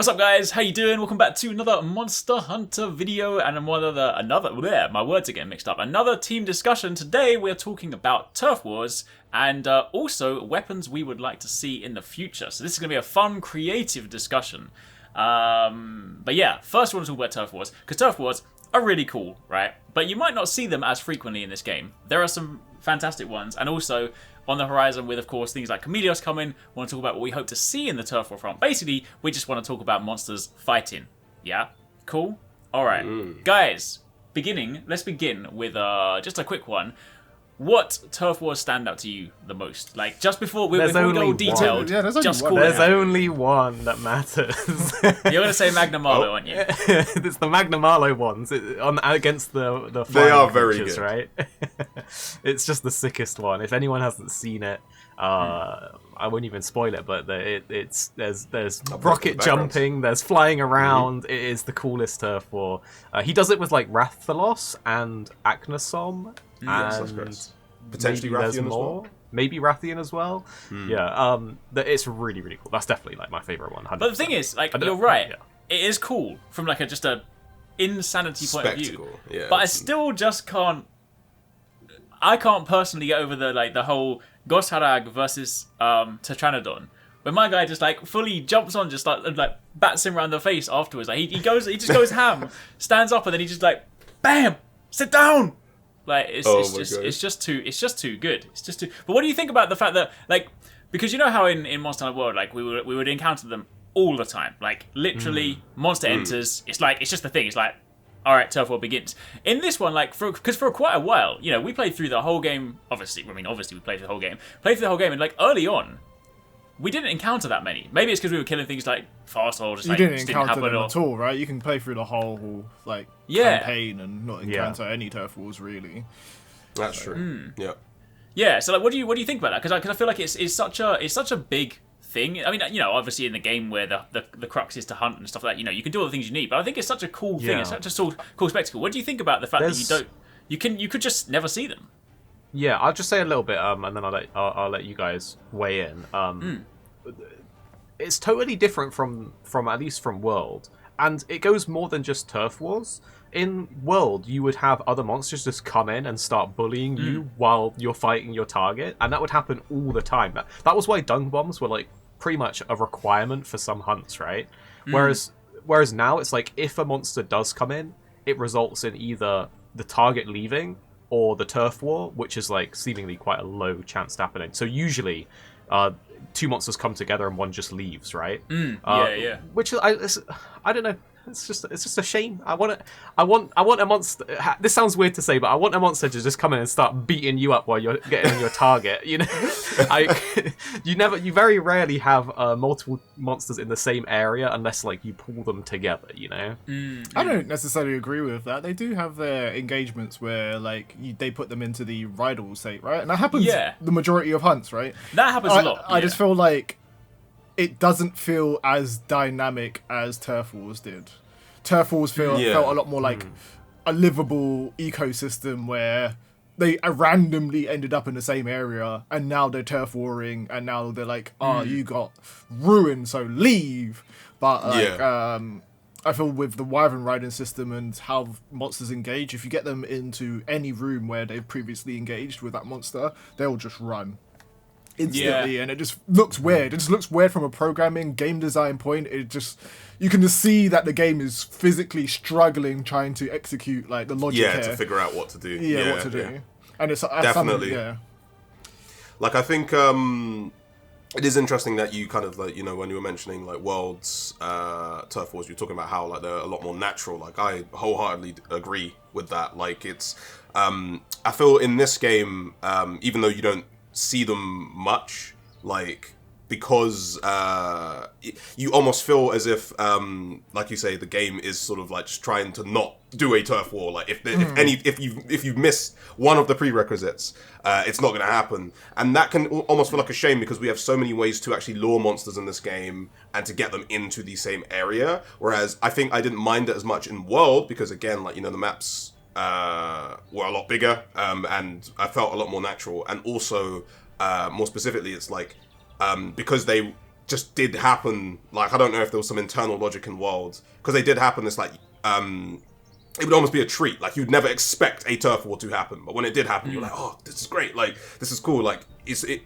What's up, guys? How you doing? Welcome back to another Monster Hunter video and my words are getting mixed up. Another team discussion. Today we're talking about turf wars and also weapons we would like to see in the future. So this is going to be a fun, creative discussion. But yeah, first we want to talk about turf wars because turf wars are really cool, right? But you might not see them as frequently in this game. There are some fantastic ones, and also on the horizon with, of course, things like Chameleos coming. We want to talk about what we hope to see in the turf war front. Basically, we just want to talk about monsters fighting. Yeah? Cool? Alright. Guys, let's begin with just a quick one. What turf wars stand out to you the most? Like, just before we go all detailed, there's only one that matters. You're going to say Magna Marlow, aren't you? It's the Magna Marlow ones against the they are very creatures, good, right? It's just the sickest one. If anyone hasn't seen it, I won't even spoil it, but there's rocket jumping, there's flying around. It is the coolest turf war. He does it with like Rathalos and Aknasom. And potentially Rathian as well. Maybe Rathian as well. Yeah, it's really, really cool. That's definitely like my favorite one. 100%. But the thing is, like, you're right. Yeah. It is cool from like just a insanity point of view. Yeah, but I still just can't. I can't personally get over the whole Gosharag versus Tetranodon, where my guy just like fully jumps on, just like bats him around the face afterwards. Like he just goes ham, stands up, and then he just like, bam, sit down. Like it's just too good. It's just too. But what do you think about the fact that, like, because you know how in Monster Hunter World, like we would encounter them all the time. Like literally, monster enters. It's just the thing. It's like, all right, turf war begins. In this one, like because for quite a while, you know, we played through the whole game. Obviously we played through the whole game. And like early on, we didn't encounter that many. Maybe it's because we were killing things like fast or just you like didn't just encounter didn't happen them at all, right? You can play through the whole campaign and not encounter any turf wars really. That's true. Yeah. So like, what do you think about that? Because I feel like it's such a big thing. I mean, you know, obviously in the game where the crux is to hunt and stuff like that, you know, you can do all the things you need. But I think it's such a cool thing. It's such a cool spectacle. What do you think about the fact that you could just never see them? Yeah, I'll just say a little bit, and then I'll let you guys weigh in. It's totally different from at least from World, and it goes more than just turf wars. In World, you would have other monsters just come in and start bullying you while you're fighting your target, and that would happen all the time. That was why dung bombs were like pretty much a requirement for some hunts, right? Whereas now it's like if a monster does come in, it results in either the target leaving or the turf war, which is like seemingly quite a low chance to happening. So usually, two monsters come together and one just leaves, right? Yeah. Which I don't know. It's just a shame. I want a monster. This sounds weird to say, but I want a monster to just come in and start beating you up while you're getting on your target. You know, you very rarely have multiple monsters in the same area unless like you pull them together. You know. I don't necessarily agree with that. They do have their engagements where like they put them into the Rydal state, right? And that happens the majority of hunts, right? That happens a lot. I just feel like it doesn't feel as dynamic as turf wars did. Turf wars felt a lot more like a livable ecosystem where they randomly ended up in the same area, and now they're turf warring, and now they're like, you got ruined, so leave. But like, I feel with the wyvern riding system and how monsters engage, if you get them into any room where they've previously engaged with that monster, they'll just run instantly, and it just looks weird. It just looks weird from a programming game design point. You can just see that the game is physically struggling trying to execute like the logic here. To figure out what to do. What to do. And it's definitely. Like I think it is interesting that you kind of like, you know, when you were mentioning like World's turf wars, you're talking about how like they're a lot more natural. Like I wholeheartedly agree with that. Like it's I feel in this game, even though you don't see them much, like because you almost feel as if like you say, the game is sort of like just trying to not do a turf war. Like if you miss one of the prerequisites, it's not going to happen, and that can almost feel like a shame because we have so many ways to actually lure monsters in this game and to get them into the same area. Whereas I think I didn't mind it as much in World because again, like, you know, the maps were a lot bigger, and I felt a lot more natural, and also more specifically, it's like because they just did happen. Like, I don't know if there was some internal logic in Worlds, because they did happen. It's like, it would almost be a treat. Like, you'd never expect a turf war to happen, but when it did happen, you're like, oh, this is great. Like, this is cool. Like,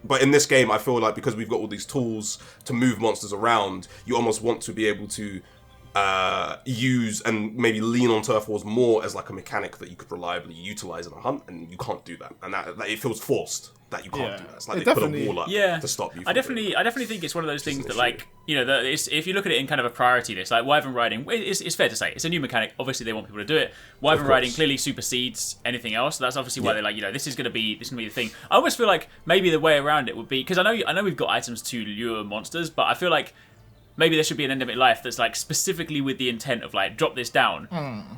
but in this game, I feel like because we've got all these tools to move monsters around, you almost want to be able to use and maybe lean on turf wars more as like a mechanic that you could reliably utilize in a hunt, and you can't do that, and that it feels forced that you can't do that. It's like they put a wall up to stop you. I definitely think it's one of those things that, like, you know, if you look at it in kind of a priority list, like wyvern riding, it's fair to say it's a new mechanic. Obviously, they want people to do it. Wyvern riding clearly supersedes anything else. So that's obviously why they're like, you know, this is gonna be the thing. I almost feel like maybe the way around it would be, because I know we've got items to lure monsters, but I feel like maybe there should be an endemic life that's like specifically with the intent of like drop this down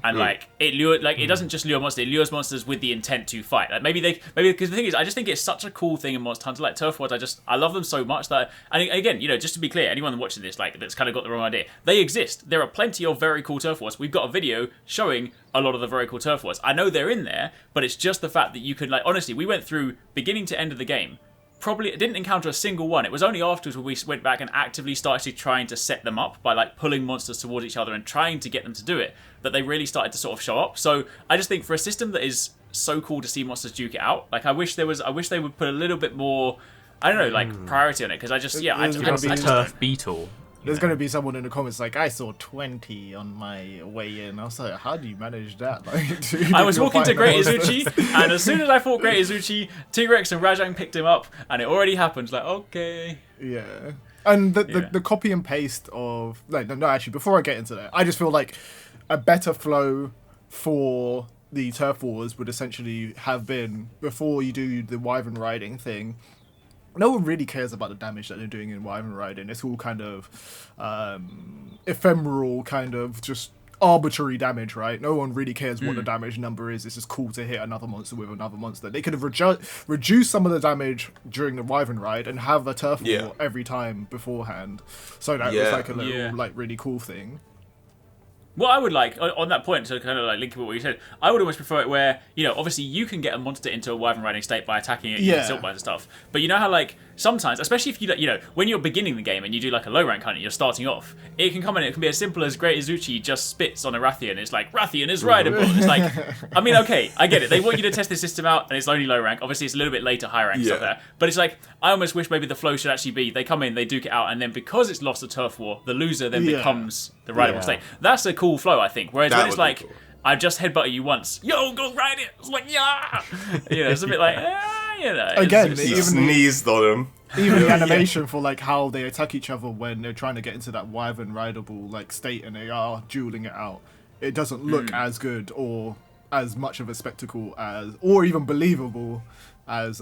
and like it it doesn't just lure monsters, it lures monsters with the intent to fight. Like maybe because the thing is, I just think it's such a cool thing in Monster Hunter. Like turf wars, I love them so much that, and again, you know, just to be clear, anyone watching this like that's kind of got the wrong idea, they exist. There are plenty of very cool turf wars. We've got a video showing a lot of the very cool turf wars. I know they're in there, but it's just the fact that you could, like, honestly, we went through beginning to end of the game. Probably didn't encounter a single one. It was only afterwards when we went back and actively started trying to set them up by like pulling monsters towards each other and trying to get them to do it, that they really started to sort of show up. So I just think for a system that is so cool to see monsters duke it out, like I wish they would put a little bit more, I don't know, like priority on it, because I just turf beetle. There's going to be someone in the comments like, I saw 20 on my way in. I was like, how do you manage that? Like, I was walking to Great Izuchi, and as soon as I fought Great Izuchi, T-Rex and Rajang picked him up, and it already happened. Like, okay. Yeah. And the copy and paste of... No, actually, before I get into that, I just feel like a better flow for the turf wars would essentially have been, before you do the wyvern riding thing, no one really cares about the damage that they're doing in wyvern riding. It's all kind of ephemeral, kind of just arbitrary damage, right? No one really cares what the damage number is. It's just cool to hit another monster with another monster. They could have reduced some of the damage during the wyvern ride and have a turf war every time beforehand. So that was like a little like really cool thing. What I would like, on that point, to kind of like link with what you said, I would almost prefer it where, you know, obviously you can get a monster into a wyvern riding state by attacking it using silk bites and stuff. But you know how, like, sometimes, especially if you, you know, when you're beginning the game and you do like a low rank hunt and you're starting off, it can come in, it can be as simple as Great Izuchi just spits on a Rathian. It's like, Rathian is rideable. It's like, I mean, okay, I get it. They want you to test this system out and it's only low rank. Obviously, it's a little bit later high rank stuff there. But it's like, I almost wish maybe the flow should actually be, they come in, they duke it out, and then because it's lost a turf war, the loser then becomes the rideable state. That's a cool flow, I think. Whereas when it's like, cool. I just headbutted you once, yo, go ride it. It's like, yeah. You know, it's a bit like, you know. Again, he sneezed on him. Even the animation for like how they attack each other when they're trying to get into that wyvern rideable like state and they are dueling it out, it doesn't look as good or as much of a spectacle as, or even believable as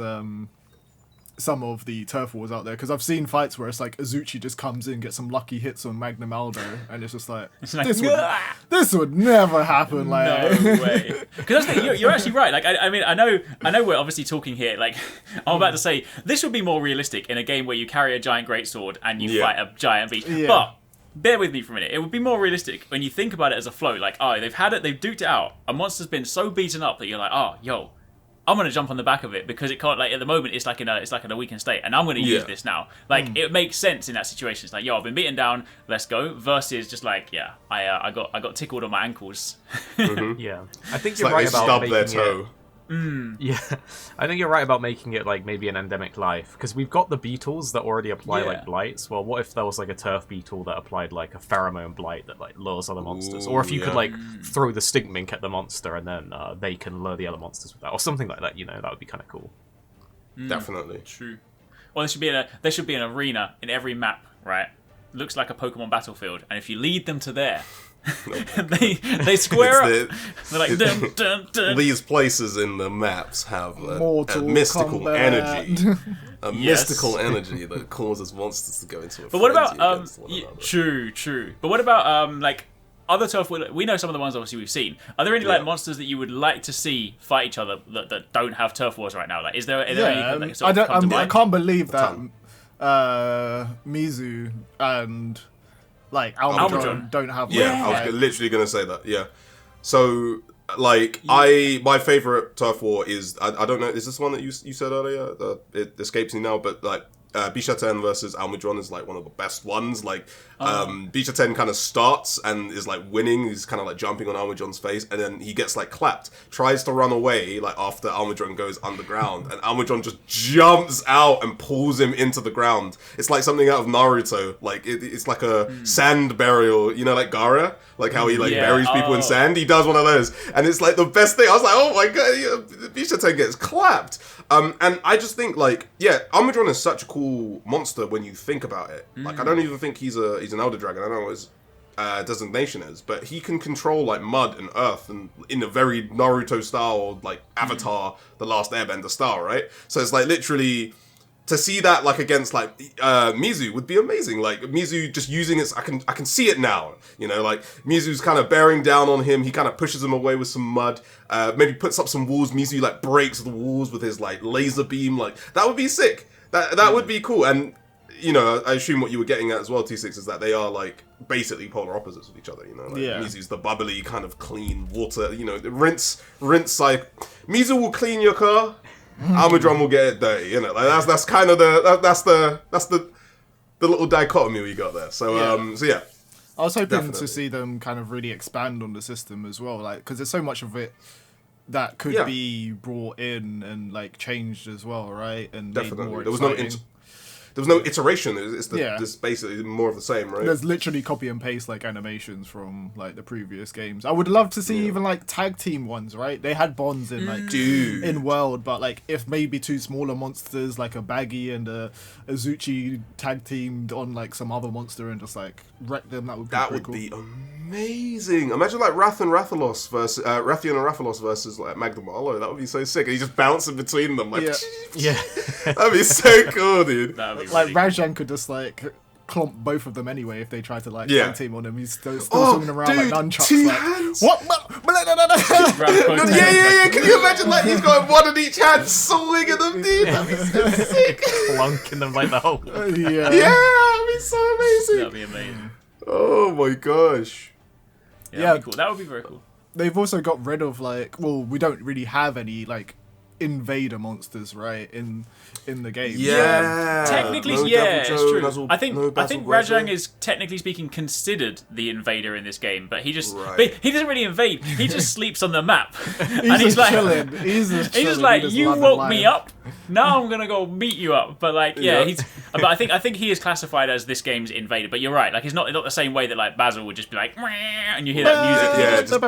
some of the turf wars out there, because I've seen fights where it's like Izuchi just comes in, gets some lucky hits on Magnum Aldo, and it's just like, this would never happen. Like, no way. Because you're actually right. Like, I mean, I know we're obviously talking here. Like, I'm about to say this would be more realistic in a game where you carry a giant greatsword and you fight a giant beast. But bear with me for a minute. It would be more realistic when you think about it as a flow. Like, oh, they've duked it out. A monster's been so beaten up that you're like, oh, yo, I'm gonna jump on the back of it because it can't. Like at the moment, it's like in a weakened state, and I'm gonna use this now. Like it makes sense in that situation. It's like, yo, I've been beaten down, let's go. Versus just like, I got tickled on my ankles. Yeah, I think you're right about making their toe. Yeah, I think you're right about making it like maybe an endemic life, because we've got the beetles that already apply like blights. Well, what if there was like a turf beetle that applied like a pheromone blight that like lures other monsters, or if you could like throw the stink mink at the monster and then they can lure the other monsters with that, or something like that. You know, that would be kind of cool. Definitely true. Well, there should be an arena in every map, right? Looks like a Pokemon battlefield, and if you lead them to there. they square up. They're like, dun, dun, dun. These places in the maps have a mystical energy. Mystical energy that causes monsters to go into a But what about true. But what about like other turf? We know some of the ones obviously we've seen. Are there any like monsters that you would like to see fight each other that don't have turf wars right now? Like, is there any that sort of come to mind? I can't believe that Mizu and like Almadron don't have. I was literally gonna say that. Yeah. So like my favorite turf war is I don't know, is this one that you said earlier? It escapes me now, but like Bishaten versus Almudron is like one of the best ones. Like Bishaten kind of starts and is like winning. He's kind of like jumping on Almudron's face, and then he gets like clapped. Tries to run away like after Almudron goes underground, and Almudron just jumps out and pulls him into the ground. It's like something out of Naruto. Like it's like a sand burial. You know, like Gaara, like how he like buries people in sand. He does one of those, and it's like the best thing. I was like, oh my god, Bishaten gets clapped. And I just think like, Almudron is such a cool monster when you think about it. Like I don't even think he's an Elder Dragon. I don't know what his designation is, but he can control like mud and earth and in a very Naruto style, like Avatar, The Last Airbender style, right? So it's like literally to see that like against like Mizu would be amazing. Like Mizu just using it, I can see it now. You know, like Mizu's kind of bearing down on him. He kind of pushes him away with some mud. Maybe puts up some walls. Mizu like breaks the walls with his like laser beam. Like that would be sick. That would be cool. And you know, I assume what you were getting at as well, T6, is that they are like basically polar opposites of each other. You know, like Mizu's the bubbly kind of clean water. You know, the rinse like Mizu will clean your car. Almudron will get it dirty, you know. Like that's kind of the little dichotomy we got there. So yeah. I was hoping Definitely. to see them kind of really expand on the system as well, like because there's so much of it that could be brought in and like changed as well, right? And Definitely. made more There was no iteration. It's basically more of the same, right? There's literally copy and paste like animations from like the previous games. I would love to see even like tag team ones, right? They had bonds in like in World, but like if maybe two smaller monsters like a Baggy and a Azuchi tag teamed on like some other monster and just like wreck them, that would be cool. Amazing. Imagine like Rathian and Rathalos versus like Magda Marlowe. That would be so sick. And he just bouncing between them like that'd be so cool, dude. Like Rajan could just like clomp both of them anyway if they try to like tag team on him. He's still swinging around like nunchucks. Two like, hands. What? Yeah. Can you imagine like he's got one in each hand swinging them, dude? That'd be so sick. Plunking them like the whole. Yeah, that'd be so amazing. That'd be amazing. Oh my gosh. Yeah, that'd be cool. That would be very cool. They've also got rid of like, well, we don't really have any like invader monsters, right, in the game. Technically, it's true. I think Rajang is technically speaking considered the invader in this game, but he just but he doesn't really invade. He just sleeps on the map, and he's like chilling. He's just like, you woke me up. Now I'm gonna go meet you up. But like, he's. But I think he is classified as this game's invader. But you're right. Like, it's not the same way that like Basil would just be like, and you hear that music. Yeah, just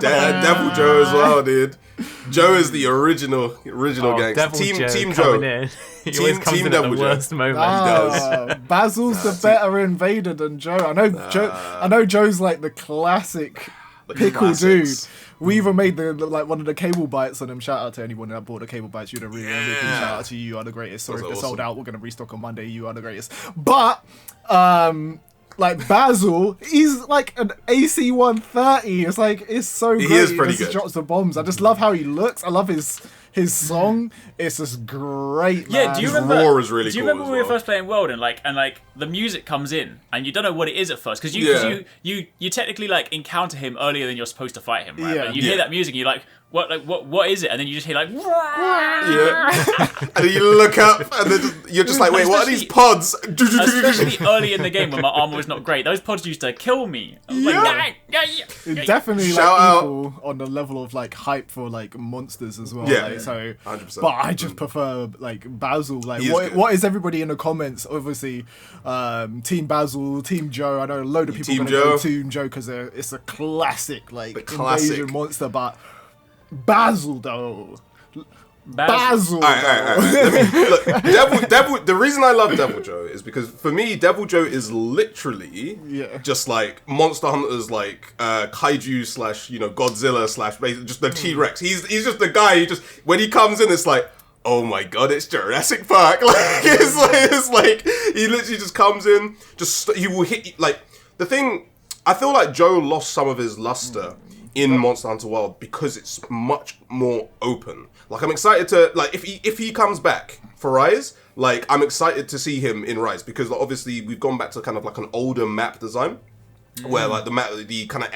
Devil Joe as well, dude. Joe is the original gangster. Team Joe. He always comes in at the worst moment. He does. Basil's the better invader than Joe. I know Joe's like the classic pickle dude. We even made one of the cable bites on him. Shout out to anyone that bought the cable bites. You're the real MVP. Shout out to you. You are the greatest. Sorry if they're sold out. We're gonna restock on Monday. You are the greatest. But like Basil, he's like an AC 130. It's like it's so great. He is pretty good. good. Drops the bombs. I just love how he looks. I love his song. It's just great. Man. Do you remember? Roar is really do you cool remember when we were first playing World and like the music comes in and you don't know what it is at first because you technically like encounter him earlier than you're supposed to fight him, right? Yeah. But you hear that music, and you're like, what is it? And then you just hear like, and then you look up and then you're just like, wait, what are these pods? Especially early in the game when my armor was not great, those pods used to kill me. I was like, Definitely like equal on the level of like hype for like monsters as well. Yeah, like, so 100%. but I just prefer like Basil. Like He what is everybody in the comments? Obviously, Team Basil, Team Joe. I know a load of people Team are gonna go Joe. Team Joe because it's a classic like classic. invasion monster. But Basil though. Basil. All right. Look, Devil. The reason I love Devil Joe is because for me, Devil Joe is literally just like Monster Hunter's like kaiju / Godzilla / basically just the T-Rex. He's just the guy who just when he comes in, it's like, oh my god, it's Jurassic Park. Like it's like he literally just comes in, he will hit like the thing. I feel like Joe lost some of his luster in Monster Hunter World because it's much more open. Like I'm excited to like if he comes back for Rise, like I'm excited to see him in Rise because like, obviously we've gone back to kind of like an older map design where like the kind of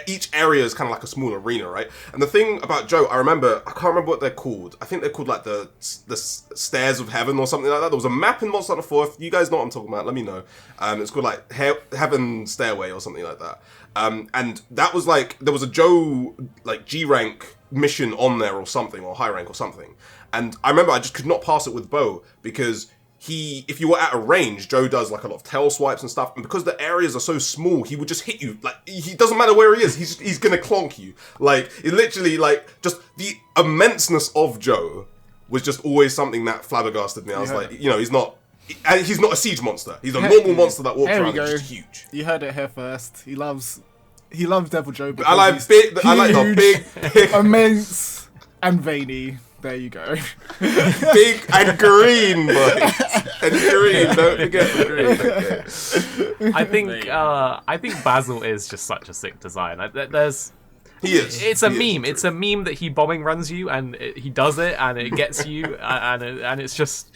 each area is kind of like a small arena, right? And the thing about Joe, I can't remember what they're called. I think they're called like the Stairs of Heaven or something like that. There was a map in Monster Hunter 4. If you guys know what I'm talking about, let me know. It's called like Heaven Stairway or something like that. And that was like, there was a Joe like G rank mission on there or something, or high rank or something. And I remember I just could not pass it with Bo because if you were at a range, Joe does like a lot of tail swipes and stuff, and because the areas are so small, he would just hit you. Like, he doesn't matter where he is, he's gonna clonk you. Like, it literally, like, just the immenseness of Joe was just always something that flabbergasted me. I was like, you know, he's not a siege monster. He's a normal monster that walks around and is just huge. You heard it here first. He loves Devil Joe. I like the big, immense, and veiny. There you go. Big and green, boys. And green. Don't forget the green. Okay. I think Basil is just such a sick design. He is. It's a meme. It's a meme that he bombing runs you, and he does it, and it gets you, and it's just,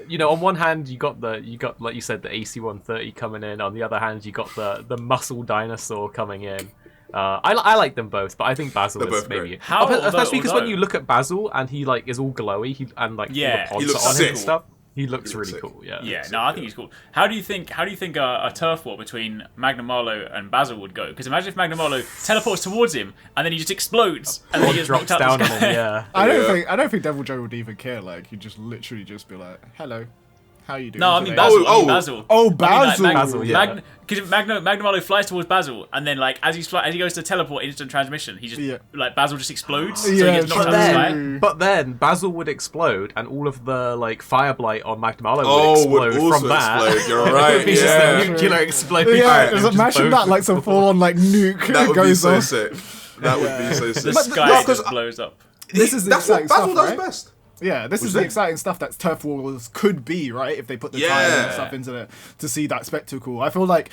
you know, on one hand you got like you said, the AC-130 coming in. On the other hand, you got the muscle dinosaur coming in. I like them both, but I think Basil is maybe especially because when you look at Basil and he like is all glowy, and like all the pods are on him and stuff. He looks really cool. Yeah. No, I think he's cool. How do you think a turf war between Magnamalo and Basil would go? Because imagine if Magnamalo teleports towards him and then he just explodes and then he just drops down on him. Yeah. I don't think Devil Joe would even care. Like, he'd just literally just be like, "Hello, how you doing?" No, I mean Basil. Basil. Basil, yeah. Because Magnamalo flies towards Basil, and then like as he goes to teleport instant transmission, he just like Basil just explodes, so he gets knocked out of the sky. But then Basil would explode, and all of the like fire blight on Magnamalo would explode from that. You're right. It's just a nuclear explosion. Yeah, imagine that, like some full-on like nuke that would goes be so off. sick. That would be so sick. The sky just blows up. That's what Basil does best. Yeah, this is the exciting stuff that Turf Wars could be, right? If they put the time and stuff into it to see that spectacle. I feel like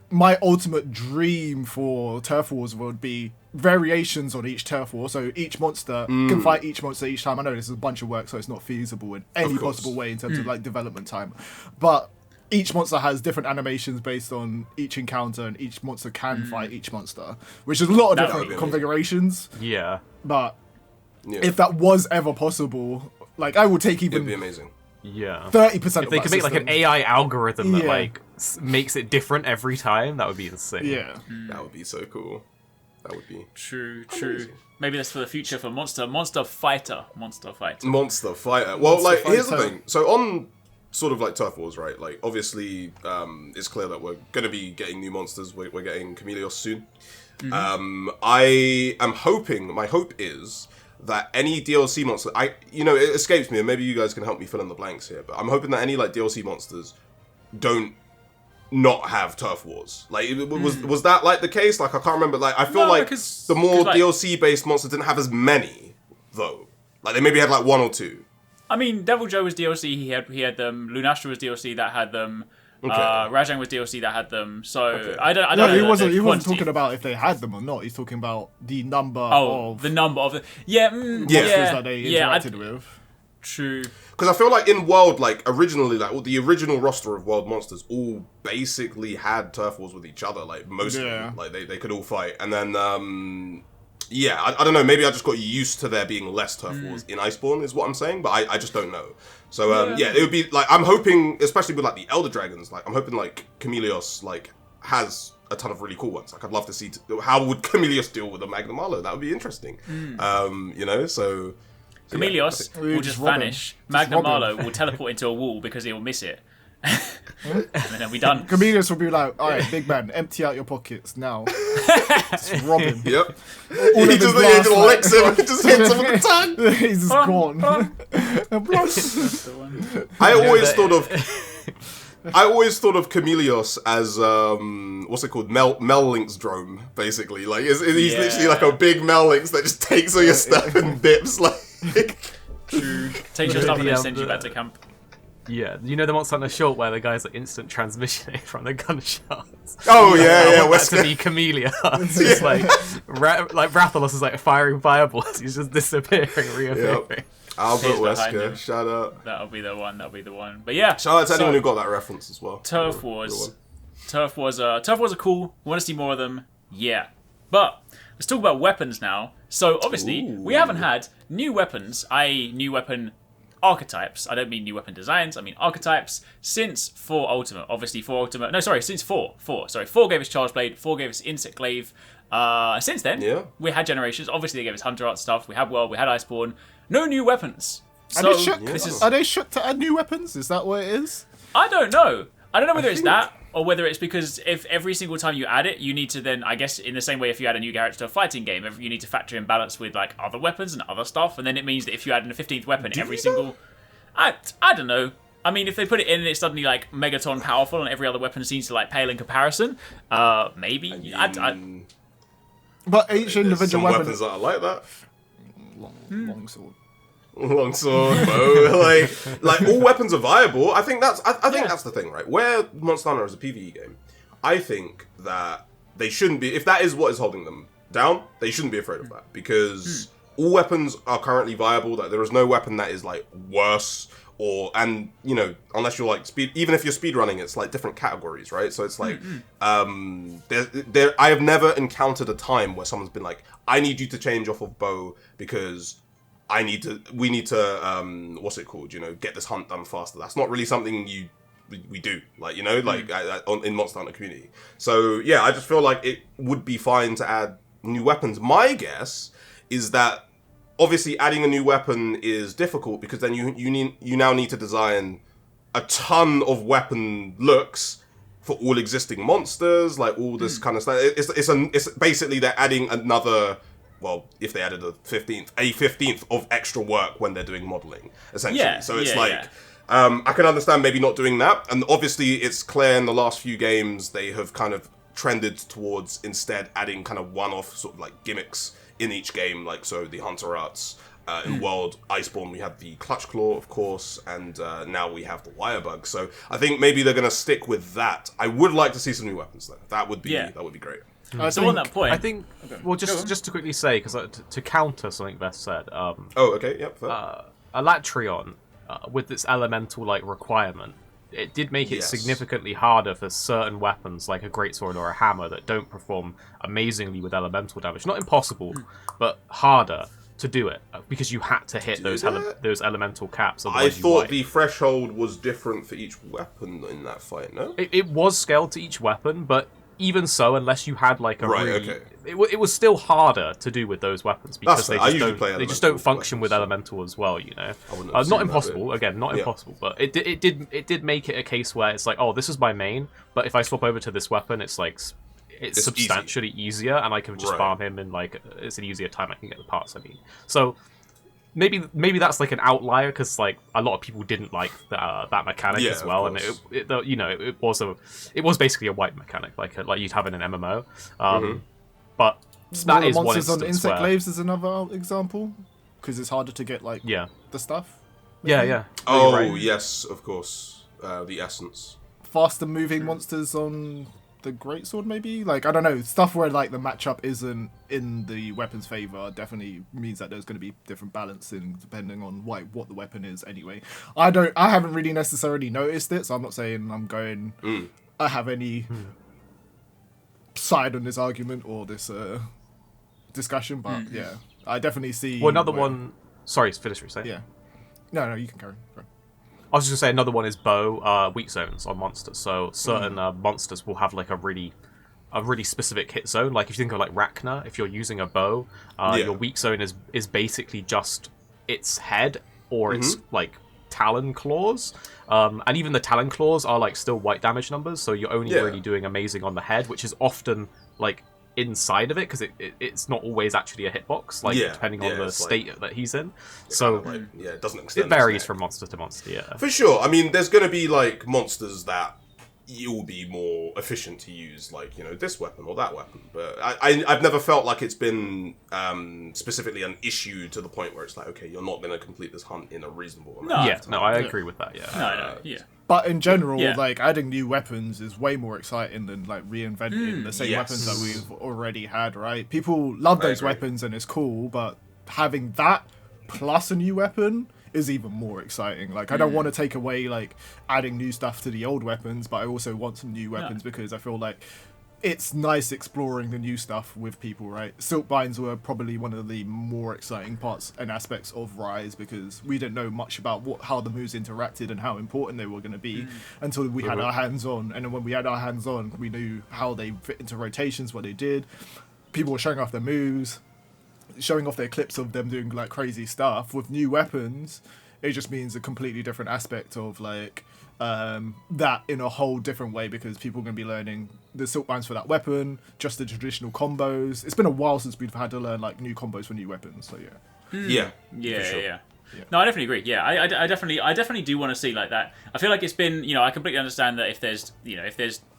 my ultimate dream for Turf Wars would be variations on each Turf War. So each monster can fight each monster each time. I know this is a bunch of work, so it's not feasible in any possible way in terms of like development time. But each monster has different animations based on each encounter, and each monster can fight each monster, which is a lot of different configurations. Yeah. But if that was ever possible, like, I would take even... It'd be amazing. Yeah. 30% if they could make like an AI algorithm that like makes it different every time, that would be insane. Yeah. That would be so cool. That would be true. Maybe that's for the future for Monster Fighter. Well, like, here's the thing. So on sort of like Turf Wars, right? Like, obviously, it's clear that we're going to be getting new monsters. We're getting Chameleos soon. I am hoping, my hope is that any DLC monster, it escapes me, and maybe you guys can help me fill in the blanks here, but I'm hoping that any like DLC monsters don't not have Turf Wars. Like, was that like the case? Like, I can't remember. Like, I feel like the more DLC based monsters didn't have as many though. Like, they maybe had like one or two. I mean, Devil Joe was DLC. He had them. Lunastra was DLC that had them. Rajang was DLC that had them. So I don't know. He wasn't talking about if they had them or not. He's talking about the number of the monsters that they interacted with. True. Because I feel like in World, like, originally, like, the original roster of World monsters all basically had Turf Wars with each other, like, mostly. Like, they could all fight. And then, I don't know, maybe I just got used to there being less Turf Wars in Iceborne, is what I'm saying, but I just don't know. So, it would be, like, I'm hoping, especially with, like, the Elder Dragons, like, I'm hoping, like, Chameleos, like, has a ton of really cool ones. Like, I'd love to see, how would Chameleos deal with a Magnamalo? That would be interesting. So... Chameleos will just vanish. Magnamalo will teleport into a wall because he will miss it. And then he'll be done. Chameleos will be like, alright, big man, empty out your pockets now. Just rob him. Yep. He just licks him, he just hits him with the tongue. He's just gone. I always thought of Chameleos as what's it called? Mellink's drone, basically. Like, he's literally like a big Mellinks that just takes all your stuff and dips. Like, true. Takes your stuff and then sends you back to camp. Yeah, you know the Monster Hunter short where the guy's like instant transmission from the gunshots. Oh yeah. I want that to be Chameleos. It's like Rathalos is like firing fireballs. He's just disappearing, reappearing. Yep. Albert Wesker, shout out. That'll be the one. But yeah, shout out to anyone who got that reference as well. Turf Wars are cool. Want to see more of them? Yeah. But let's talk about weapons now. So obviously, we haven't had new weapons, i.e. new weapon archetypes. I don't mean new weapon designs, I mean archetypes, since 4 Ultimate. Obviously 4 Ultimate, no sorry, since 4. 4 gave us Charge Blade, 4 gave us Insect Glaive. Since then, we had Generations. Obviously they gave us Hunter Art stuff, we had World, we had Iceborne. No new weapons. So, are they shook to add new weapons? Is that what it is? I don't know. I don't know whether it's that, or whether it's because if every single time you add it, you need to then, I guess, in the same way if you add a new character to a fighting game, you need to factor in balance with like other weapons and other stuff, and then it means that if you add in a 15th weapon, I don't know. I mean, if they put it in and it's suddenly like Megaton powerful and every other weapon seems to like pale in comparison, maybe. But each individual weapon... weapons that are like that. Long sword. Long sword, bow, like all weapons are viable. I think that's that's the thing, right? Where Monster Hunter is a PvE game, I think that they shouldn't be. If that is what is holding them down, they shouldn't be afraid of that, because all weapons are currently viable. That there is no weapon that is like worse and you know, unless you're like speed. Even if you're speedrunning, it's like different categories, right? So it's like I have never encountered a time where someone's been like, I need you to change off of bow because we need to, what's it called? You know, get this hunt done faster. That's not really something we do, like, you know, like in Monster Hunter community. So yeah, I just feel like it would be fine to add new weapons. My guess is that obviously adding a new weapon is difficult because then you now need to design a ton of weapon looks for all existing monsters, like all this kind of stuff. It's basically they're adding another. Well, if they added a 15th of extra work when they're doing modeling, essentially. Yeah, so it's I can understand maybe not doing that. And obviously it's clear in the last few games they have kind of trended towards instead adding kind of one-off sort of like gimmicks in each game. Like, so the Hunter Arts, in World Iceborne, we have the Clutch Claw, of course, and now we have the Wirebug. So I think maybe they're going to stick with that. I would like to see some new weapons though. That would be great. So on that point, I think, well, just to quickly say, because to counter something Beth said, Elatrion, with its elemental like requirement, it did make it significantly harder for certain weapons like a greatsword or a hammer that don't perform amazingly with elemental damage. Not impossible, but harder to do it because you had to hit those elemental caps. I thought the threshold was different for each weapon in that fight. No, it was scaled to each weapon, but even so, unless you had like a it was still harder to do with those weapons because they just don't function with elemental as well, you know. Not impossible, impossible, but it did make it a case where it's like, oh, this is my main, but if I swap over to this weapon, it's like it's substantially easier, and I can just farm him in like it's an easier time. I can get the parts I need. So maybe that's like an outlier because like a lot of people didn't like that mechanic as well, and it was basically a white mechanic like you'd have in an MMO. But that is one instance on Insect Glaives is another example because it's harder to get like the stuff. Maybe? Yeah. Oh yes, of course, the essence. Faster moving monsters on the greatsword, maybe, like I don't know, stuff where like the matchup isn't in the weapon's favor definitely means that there's going to be different balancing depending on what the weapon is. Anyway, I haven't really necessarily noticed it, so I'm not saying I have any side on this argument or this discussion, but I definitely see. Well, another one. Sorry, finish what you're saying. Yeah. No, you can carry on. I was just going to say another one is bow weak zones on monsters. So certain monsters will have like a really specific hit zone. Like if you think of like Rachna, if you're using a bow, your weak zone is basically just its head or its like talon claws. And even the talon claws are like still white damage numbers. So you're only really doing amazing on the head, which is often like inside of it because it's not always actually a hitbox, like depending on the state that he's in. So kind of like, it doesn't extend. It varies from monster to monster. Yeah, for sure. I mean, there's going to be like monsters that you'll be more efficient to use, like, you know, this weapon or that weapon. But I've never felt like it's been specifically an issue to the point where it's like, okay, you're not going to complete this hunt in a reasonable amount of time. I agree with that. But in general, like adding new weapons is way more exciting than like reinventing the same weapons that we've already had, right? People love those weapons and it's cool, but having that plus a new weapon is even more exciting. Like I don't want to take away like adding new stuff to the old weapons, but I also want some new weapons because I feel like it's nice exploring the new stuff with people, right? Silk binds were probably one of the more exciting parts and aspects of Rise because we didn't know much about how the moves interacted and how important they were going to be until we had our hands on. And then when we had our hands on, we knew how they fit into rotations, what they did. People were showing off their moves, showing off their clips of them doing like crazy stuff. With new weapons, it just means a completely different aspect of like that in a whole different way because people are going to be learning the silk binds for that weapon, just the traditional combos. It's been a while since we've had to learn like new combos for new weapons, so Yeah. No, I definitely agree. Yeah, I definitely do want to see like that. I feel like it's been, I completely understand that if there's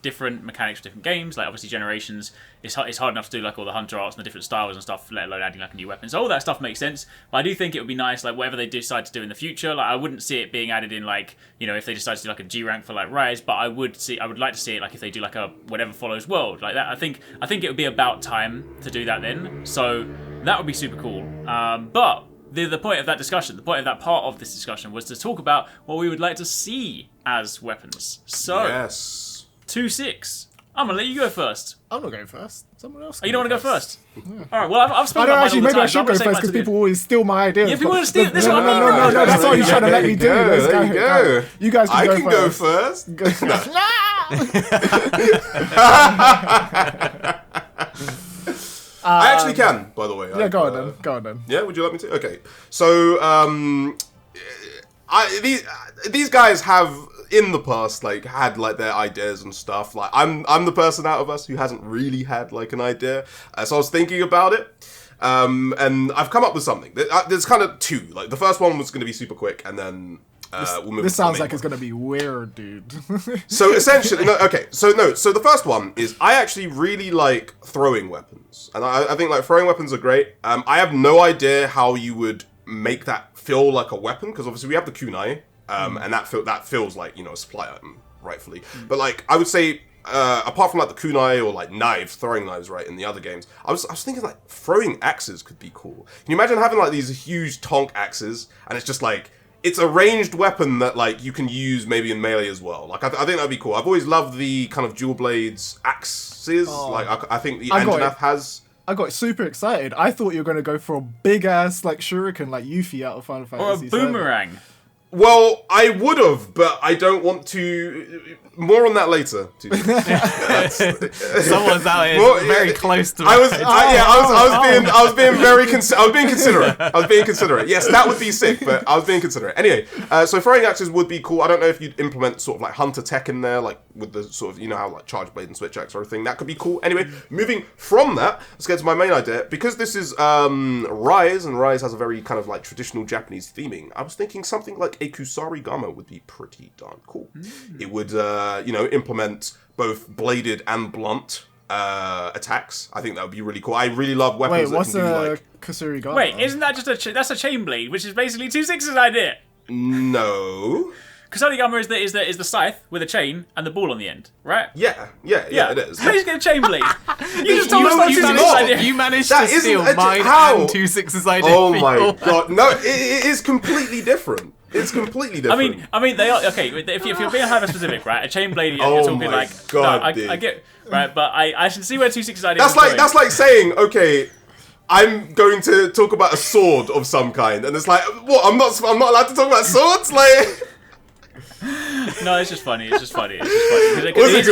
different mechanics for different games, like obviously Generations, it's hard enough to do like all the hunter arts and the different styles and stuff, let alone adding like a new weapon. So all that stuff makes sense. But I do think it would be nice, like whatever they decide to do in the future, like I wouldn't see it being added in like, if they decide to do like a G rank for like Rise, but I would like to see it like if they do like a whatever follows world like that. I think it would be about time to do that then. So that would be super cool. But the point of that discussion, the point of that part of this discussion was to talk about what we would like to see as weapons. So, yes. 2-6. I'm going to let you go first. I'm not going first. Someone else. Oh, you don't want to go first? Yeah. All right, well, I've spoken I about actually, mine all the maybe time, I should go first because people always steal my ideas. Yeah, people want to steal this one. No, that's what you're trying to let me do. There you go. You guys can go first. I actually can, by the way. Yeah, go on then. Yeah, would you like me to? Okay. So, these guys have in the past like had like their ideas and stuff. Like I'm the person out of us who hasn't really had like an idea. So I was thinking about it. And I've come up with something. There's kind of two. Like the first one was going to be super quick, and then we'll move. This sounds like it's going to be weird, dude. So essentially, So the first one is I actually really like throwing weapons, and I think like throwing weapons are great. I have no idea how you would make that feel like a weapon because obviously we have the kunai, and that feels like a supply item rightfully. But like I would say. Apart from like the kunai or like throwing knives, right, in the other games, I was thinking like throwing axes could be cool. Can you imagine having like these huge tonk axes, and it's just like it's a ranged weapon that like you can use maybe in melee as well. Like I think that'd be cool. I've always loved the kind of dual blades axes. Like I think the Anjanath has. I got super excited. I thought you were going to go for a big ass like shuriken like Yuffie out of Final Fantasy. Or a boomerang. Well, I would have, but I don't want to. More on that later. Someone's out here very close to. I was being considerate. Yes, that would be sick, but I was being considerate. Anyway, so throwing axes would be cool. I don't know if you'd implement sort of like hunter tech in there, like with the sort of how like charge blade and switch axe or everything. That could be cool. Anyway, moving from that, let's get to my main idea. Because this is Rise, and Rise has a very kind of like traditional Japanese theming. I was thinking something like a Kusarigama would be pretty darn cool. It would, implement both bladed and blunt attacks. I think that would be really cool. I really love weapons. Wait, what's that can do, like... Kusarigama? Wait, isn't that just that's a chain blade, which is basically 2-6's idea? No. Kusarigama is the scythe with a chain and the ball on the end, right? Yeah, it is. How do you get a chain blade? You just told us that's 2-6's idea. You managed to steal mine and 2-6's idea. Oh my god. No, it is completely different. It's completely different. I mean, they are okay. If you're being hyper specific, right? A chain blade, you're talking like. God, I get right, but I should see where 2-6's idea. That's like saying, okay, I'm going to talk about a sword of some kind, and it's like, what? I'm not allowed to talk about swords, like. No, it's just funny. Because it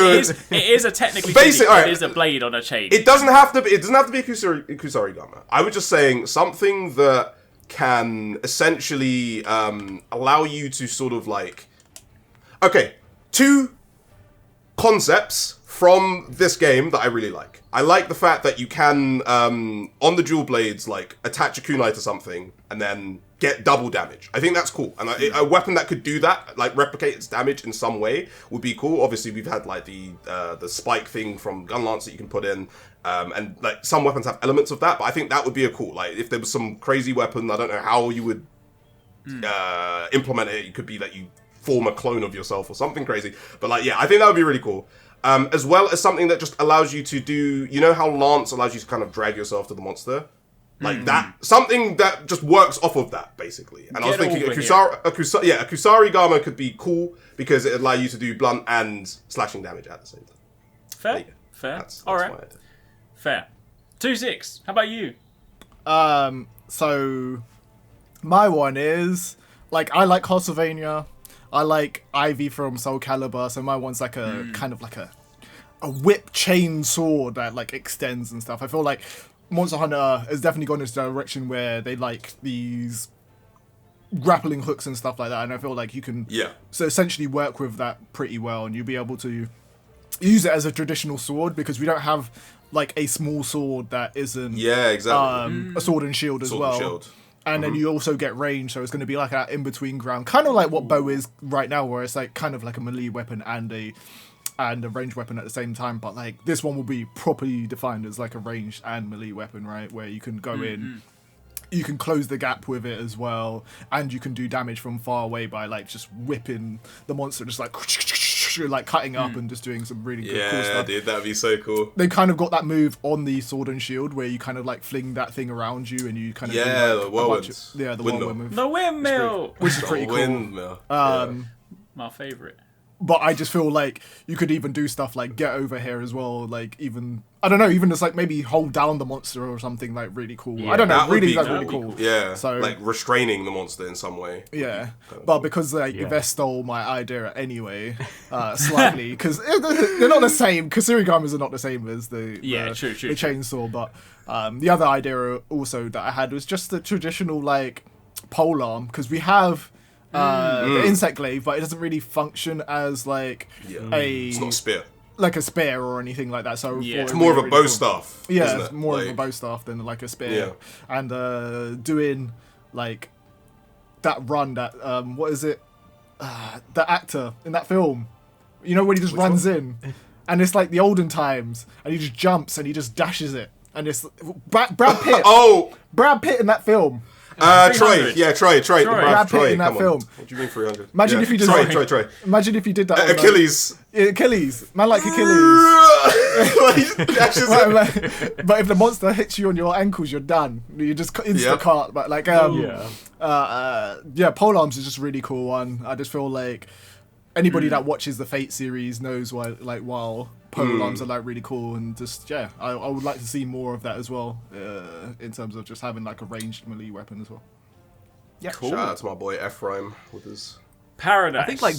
is a technically it is a blade on a chain. It doesn't have to be a Kusarigama. I was just saying something that can essentially allow you to sort of like... Okay, two concepts from this game that I really like. I like the fact that you can, on the dual blades, like, attach a kunai to something and then get double damage. I think that's cool. And a weapon that could do that, like, replicate its damage in some way, would be cool. Obviously, we've had, like, the spike thing from Gunlance that you can put in. And like some weapons have elements of that, but I think that would be a cool, like if there was some crazy weapon, I don't know how you would implement it. It could be that you form a clone of yourself or something crazy. But like, yeah, I think that would be really cool. As well as something that just allows you to do, how Lance allows you to kind of drag yourself to the monster? Like that, something that just works off of that, basically. And I was thinking a Kusarigama could be cool because it allows you to do blunt and slashing damage at the same time. Fair. Fair. That's All right. why I did. Fair. 2-6. How about you? So my one is like I like Castlevania. I like Ivy from Soul Calibur, so my one's like a kind of like a whip chain sword that like extends and stuff. I feel like Monster Hunter has definitely gone in this direction where they like these grappling hooks and stuff like that, and I feel like you can so essentially work with that pretty well, and you'll be able to use it as a traditional sword because we don't have like a small sword that isn't exactly a sword and shield as sword well. and shield. And then you also get range, so it's going to be like that in-between ground, kind of like what bow is right now, where it's like kind of like a melee weapon and a ranged weapon at the same time. But like this one will be properly defined as like a ranged and melee weapon, right? Where you can go in, you can close the gap with it as well, and you can do damage from far away by like just whipping the monster, just like cutting up and just doing some really good cool stuff. Dude, that'd be so cool. They kind of got that move on the sword and shield where you kind of like fling that thing around you and you kind of do, like, the whirlwind. the whirlwind move. The windmill! Which is pretty cool. Windmill. My favourite. But I just feel like you could even do stuff like get over here as well, like even I don't know, even just like maybe hold down the monster or something like really cool. Yeah, I don't know, that would really be like cool. really cool. Yeah, So like restraining the monster in some way. yeah, but because like Yves stole my idea anyway, slightly because they're not the same. Kusarigamas are not the same as the true. the chainsaw. But the other idea also that I had was just the traditional like polearm because we have. The insect glaive, but it doesn't really function as like It's not a spear. like a spear or anything like that. So Yeah. It's more of a bow staff. Yeah, isn't it's it? more of Like, a bow staff than like a spear. And doing like that run that what is it? The actor in that film, you know, when he just runs in, and it's like the olden times, and he just jumps and he just dashes it, and it's Brad Pitt. Brad Pitt in that film. Troy. Yeah, Troy. Brad Pitt in that come film. On. What do you mean 300? Imagine if you did Troy. Imagine if you did that. Achilles. Achilles. Man like Achilles. Dashes it. But if the monster hits you on your ankles, you're done. You just instacart. But like, polearms is just a really cool one. I just feel like anybody that watches the Fate series knows why, like, while polearms are like really cool, and just I would like to see more of that as well. In terms of just having like a ranged melee weapon as well. Yeah, cool. Shout out to my boy Ephraim with his Paradise. I think like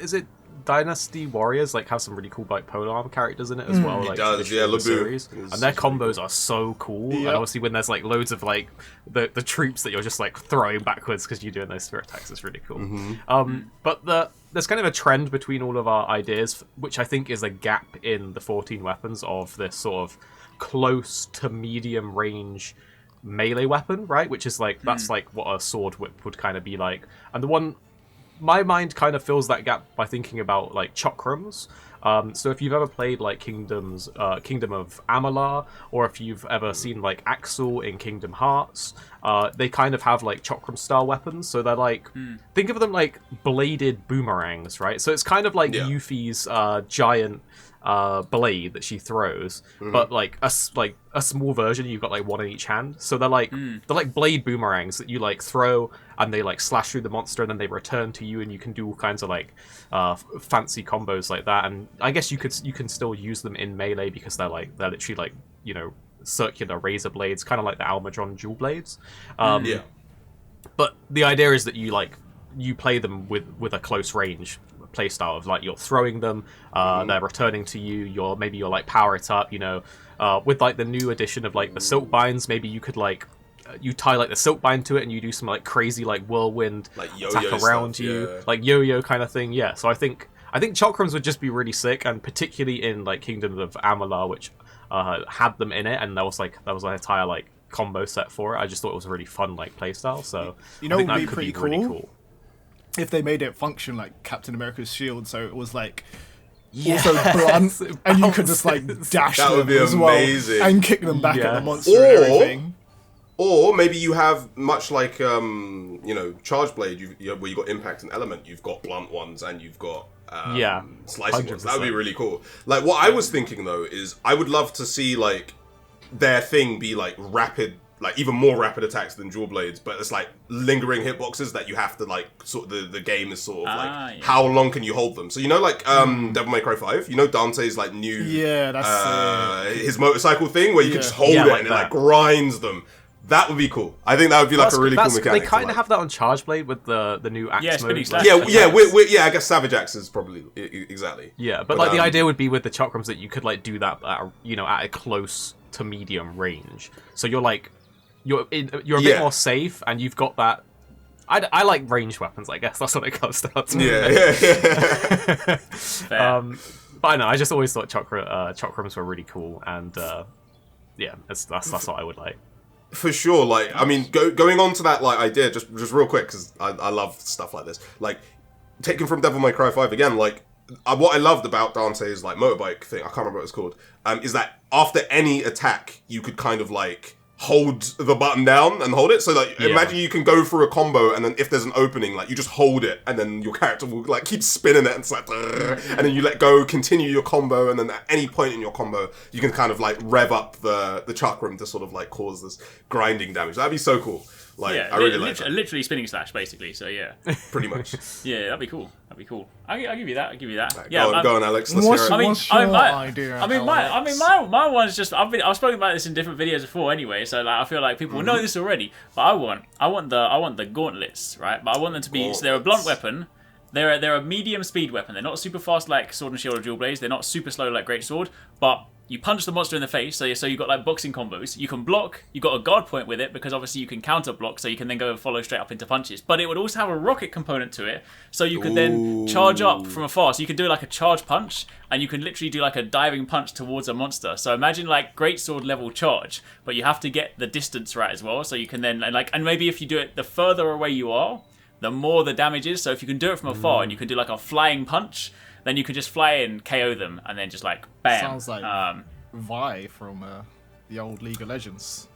is it Dynasty Warriors like have some really cool like polearm characters in it as well. Like, it does, the Labu. Series. And their combos are so cool. Yep. And obviously when there's like loads of like the troops that you're just like throwing backwards because you're doing those spirit attacks, it's really cool. But there's kind of a trend between all of our ideas, which I think is a gap in the 14 weapons of this sort of close to medium range melee weapon, right? Which is like that's like what a sword whip would kind of be like. And the one my mind kind of fills that gap by thinking about like chakrams. So if you've ever played like Kingdom of Amalur, or if you've ever seen like Axel in Kingdom Hearts, they kind of have like chakram style weapons. So they're like, think of them like bladed boomerangs, right? So it's kind of like Yuffie's giant blade that she throws, but like a small version. You've got like one in each hand, so they're like blade boomerangs that you like throw, and they like slash through the monster, and then they return to you, and you can do all kinds of like fancy combos like that. And I guess you can still use them in melee because they're literally like, you know, circular razor blades, kind of like the Almadron dual blades. But the idea is that you play them with a close range playstyle of like you're throwing them, they're returning to you, you're like power it up, you know, with like the new addition of like the silk binds, maybe you could like you tie like the silk bind to it and you do some like crazy like whirlwind like attack around you, like yo-yo kind of thing. Yeah, so I think chakrams would just be really sick, and particularly in like Kingdom of Amalur, which had them in it, and there was an entire like combo set for it. I just thought it was a really fun like playstyle. So you know, I think what that would be could pretty be really cool if they made it function like Captain America's shield, so it was like also blunt, and you could just like dash that them would be as amazing. well and kick them back at the monster and everything. Or maybe you have much like you know, Charge Blade, where you got impact and element. You've got blunt ones and you've got slicing 100%. ones. That would be really cool. Like what I was thinking though is I would love to see like their thing be like rapid like even more rapid attacks than dual blades, but it's like lingering hitboxes that you have to like sort of the game is sort of like how long can you hold them? So you know like Devil May Cry 5, you know Dante's like new his motorcycle thing where you can just hold it like and it like grinds them. That would be cool. I think that would be like a really cool mechanic. They kind of have that on Charge Blade with the new axe mode. I guess Savage Axe is probably exactly. Yeah, but like the idea would be with the chakrams that you could like do that at, at a close to medium range. So you're like you're a bit more safe, and you've got that. I like ranged weapons. I guess that's what it comes down to. Yeah. But I know. I just always thought chakrams were really cool, and that's what I would like. For sure, like I mean, going on to that like idea, just real quick because I love stuff like this. Like taken from Devil May Cry 5 again, like what I loved about Dante's like motorbike thing, I can't remember what it's called, is that after any attack you could kind of like hold the button down and hold it. So like imagine you can go through a combo and then if there's an opening, like you just hold it and then your character will like keep spinning it and it's like and then you let go, continue your combo, and then at any point in your combo you can kind of like rev up the chakram to sort of like cause this grinding damage. That'd be so cool. Like I really like that. Literally spinning slash basically, so yeah. Pretty much. Yeah, that'd be cool. I'll give you that. Right, go on, Alex. Let's hear it. My one's just I've spoken about this in different videos before anyway, so like I feel like people know this already. But I want the gauntlets, right? But I want them to be so they're a blunt weapon. They're a medium speed weapon. They're not super fast like Sword and Shield or Dual Blades. They're not super slow like Great Sword, but you punch the monster in the face, so you've got like boxing combos. You can block, you've got a guard point with it, because obviously you can counter block, so you can then go and follow straight up into punches. But it would also have a rocket component to it, so you could then charge up from afar. So you could do like a charge punch, and you can literally do like a diving punch towards a monster. So imagine like greatsword level charge, but you have to get the distance right as well, so you can then like, and maybe if you do it, the further away you are, the more the damage is. So if you can do it from afar, and you can do like a flying punch, then you can just fly in, KO them, and then just like bam. Sounds like Vi from the old League of Legends.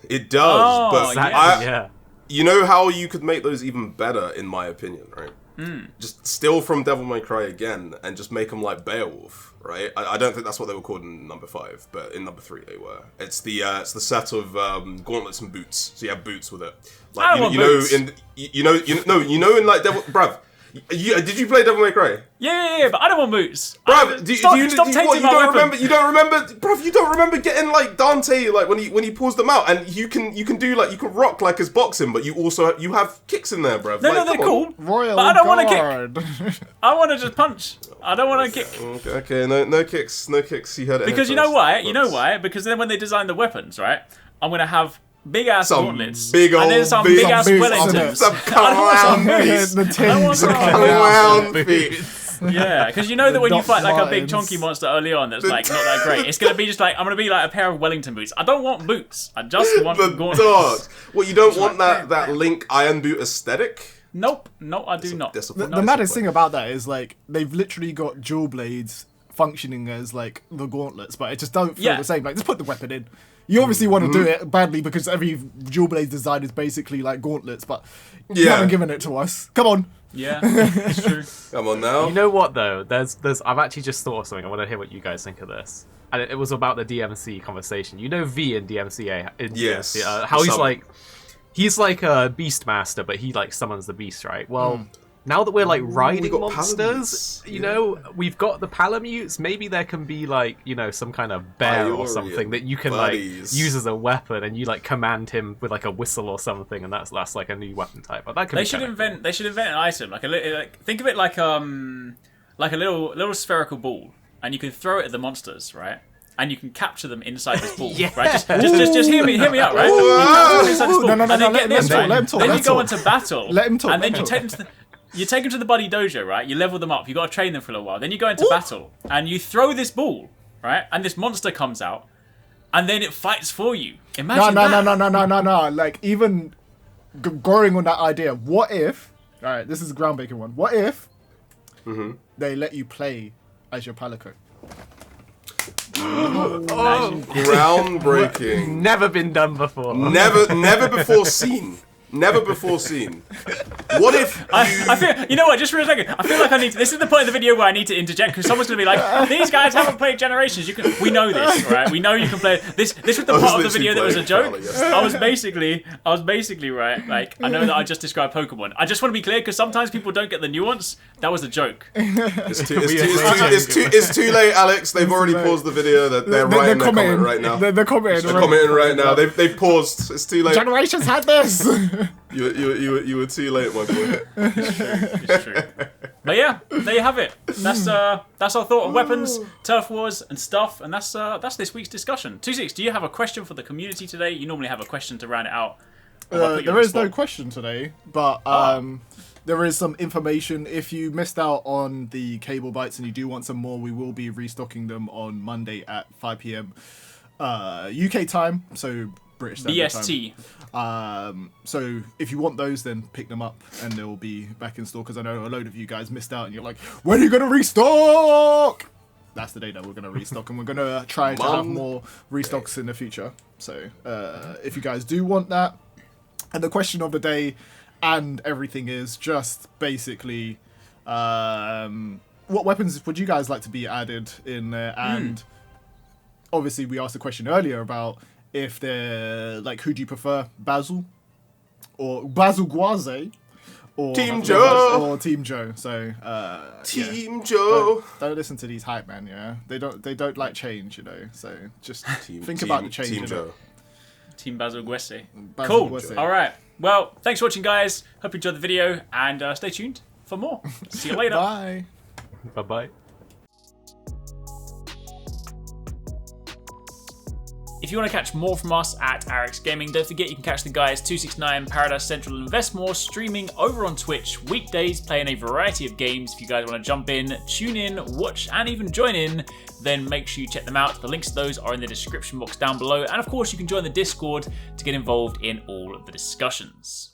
It does, but you know how you could make those even better, in my opinion, right? Just steal from Devil May Cry again and just make them like Beowulf, right? I don't think that's what they were called in number 5, but in number 3 they were. It's the set of gauntlets and boots. So you have boots with it. Like you know in like Devil, bruv. Did you play Devil May Cry? Yeah, but I don't want boots. Bruv, you don't remember, bruv, you don't remember getting like Dante like when he pulls them out, and you can rock like his boxing, but you have kicks in there, bruv. No, they're cool. Royal but I don't want to kick. I want to just punch. I don't want to kick. Okay, no kicks. You heard it. Because you know why? Because then when they design the weapons, right, I'm gonna have big ass gauntlets, big and then some big ass Wellingtons. Some clown feet. Yeah, because you know that when you fight like a big chunky monster early on, that's like not that great. It's gonna be just like I'm gonna be like a pair of Wellington boots. I don't want boots. I just want gauntlets. Well, you don't want that Link Iron Boot aesthetic? Nope, I do not. The maddest thing about that is like they've literally got dual blades functioning as like the gauntlets, but it just don't feel the same. Like just put the weapon in. You obviously want to do it badly because every dual blade design is basically like gauntlets, but you haven't given it to us. Come on. Yeah, it's true. Come on now. You know what though? There's I've actually just thought of something. I want to hear what you guys think of this. And it was about the DMC conversation. You know V in DMCA? Yes. How he's like a Beastmaster, but he like summons the beast, right? Well, now that we're like riding monsters, we've got the Palamutes. Maybe there can be like, some kind of bear or something that you can like use as a weapon, and you like command him with like a whistle or something, and that's like a new weapon type. But that could They should invent an item like think of it like a little spherical ball, and you can throw it at the monsters, right? And you can capture them inside this ball, right? Just hear me out, right? You inside this ball, let him talk. Then you go into battle. Let him talk. And then you take them to the buddy dojo, right? You level them up. You got to train them for a little while. Then you go into battle, and you throw this ball, right? And this monster comes out, and then it fights for you. Imagine that. No. Like even going on that idea. What if? All right, this is a groundbreaking one. What if they let you play as your Palico? Groundbreaking. Never been done before. Never before seen. Never before seen. What if I feel, you know what, just for a second, I feel like I need to, this is the point of the video where I need to interject, because someone's going to be like, these guys haven't played Generations, we know this, right? We know you can play, this was the part of the video that was a joke. I was basically, right, like, I know that I just described Pokemon. I just want to be clear, because sometimes people don't get the nuance, that was a joke. It's too late, Alex, they've already paused the video, they're writing their comment right now. They're commenting right now, they've paused, it's too late. Generations had this! You were too late, my boy. It's true. But yeah, there you have it. That's our thought on weapons, turf wars, and stuff. And that's this week's discussion. 26, do you have a question for the community today? You normally have a question to round it out. There is no question today, but there is some information. If you missed out on the cable bites and you do want some more, we will be restocking them on Monday at 5 p.m. UK time, so British Standard BST. Time. So if you want those, then pick them up and they'll be back in store, because I know a load of you guys missed out and you're like, when are you going to restock? That's the day that we're going to restock, and we're going to try to have more restocks in the future. So if you guys do want that. And the question of the day and everything is just basically what weapons would you guys like to be added in there? And obviously we asked a question earlier about if they're like, who do you prefer, Basil or Basil Guaze or Team Joe or Team Joe? So Team Joe. Don't listen to these hype man. Yeah, they don't like change, you know. So just think about the change. Team Joe. Team Basil Guese. Cool. Guese. All right. Well, thanks for watching, guys. Hope you enjoyed the video, and stay tuned for more. See you later. Bye. Bye-bye. If you want to catch more from us at Arekkz Gaming, don't forget you can catch the guys 269, Paradise Central, and Investmore streaming over on Twitch weekdays, playing a variety of games. If you guys want to jump in, tune in, watch, and even join in, then make sure you check them out. The links to those are in the description box down below. And of course, you can join the Discord to get involved in all of the discussions.